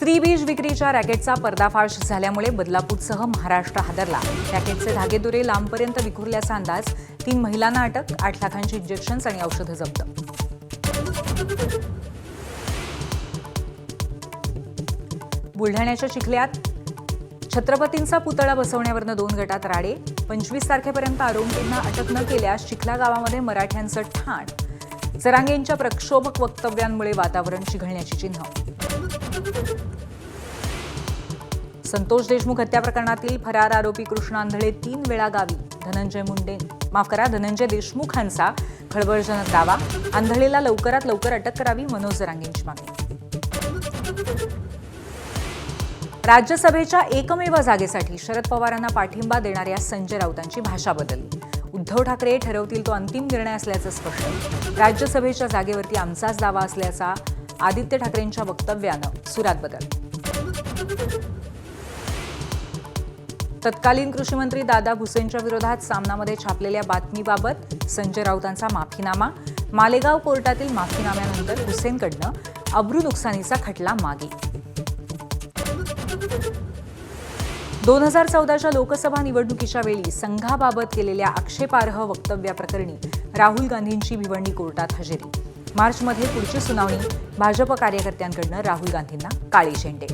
स्त्रीबीज विक्रीच्या रॅकेटचा पर्दाफाश झाल्यामुळे बदलापूरसह महाराष्ट्र हादरला। रॅकेटचे धागेदोरे लांबपर्यंत विखुरल्याचा अंदाज। 3 महिलांना अटक, 8 लाखांची इंजेक्शन्स आणि औषधं जप्त। बुलढाण्याच्या चिखल्यात छत्रपतींचा पुतळा बसवण्यावरून 2 गटात राडे। 25 तारखेपर्यंत आरोपींना अटक न केल्यास चिखला गावामध्ये मराठ्यांचं ठाण। जरांगेंच्या प्रक्षोभक वक्तव्यांमुळे वातावरण चिघळण्याची चिन्ह। संतोष देशमुख हत्या प्रकरणातील फरार आरोपी कृष्णा आंधळे 3 वेळा गावी। धनंजय देशमुखांचा खळबळजनक दावा। आंधळेला लवकरात लवकर अटक करावी, मनोज जरांगेंची मागणी। राज्यसभेच्या एकमेव जागेसाठी शरद पवारांना पाठिंबा देणाऱ्या संजय राऊतांची भाषा बदलली। उद्धव ठाकरे ठरवतील तो अंतिम निर्णय असल्याचं स्पष्ट। राज्यसभेच्या जागेवरती आमचाच दावा असल्याचा आदित्य ठाकरेंच्या वक्तव्यानं सुरात बदल। तत्कालीन कृषी मंत्री दादा भुसेंच्या विरोधात सामनामध्ये छापलेल्या बातमीबाबत संजय राऊतांचा माफीनामा। मालेगाव कोर्टातील माफीनाम्यानंतर भुसेंकडनं अब्रू नुकसानीचा खटला मागे। 2014च्या लोकसभा निवडणुकीच्या वेळी संघाबाबत केलेल्या आक्षेपार्ह वक्तव्याप्रकरणी राहुल गांधींची भिवंडी कोर्टात हजेरी। मार्चमध्ये पुढची सुनावणी। भाजप कार्यकर्त्यांकडून राहुल गांधींना काळे झेंडे।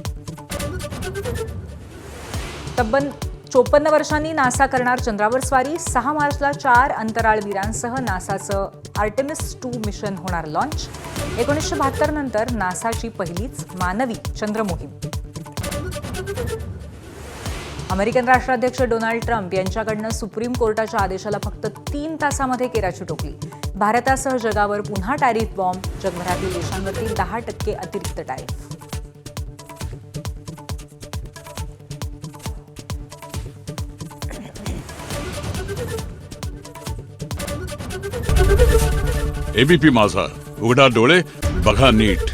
तब्बल 54 वर्षांनी नासा करणार चंद्रावर स्वारी। 6 मार्चला 4 अंतराळवीरांसह नासाचं आर्टेमिस 2 मिशन होणार लॉन्च। 1972 नंतर नासाची पहिलीच मानवी चंद्रमोहीम। अमेरिकन राष्ट्राध्यक्ष डोनाल्ड ट्रम्प यांच्याकडून सुप्रीम कोर्टाच्या आदेशाला फक्त 3 तासामध्ये केराची टोपली। भारतासह जगावर पुन्हा टॅरिफ बॉम्ब। जगभरातील देशांवरती 10% अतिरिक्त टॅरिफ। एबीपी माझा, उघडा डोळे बघा नीट।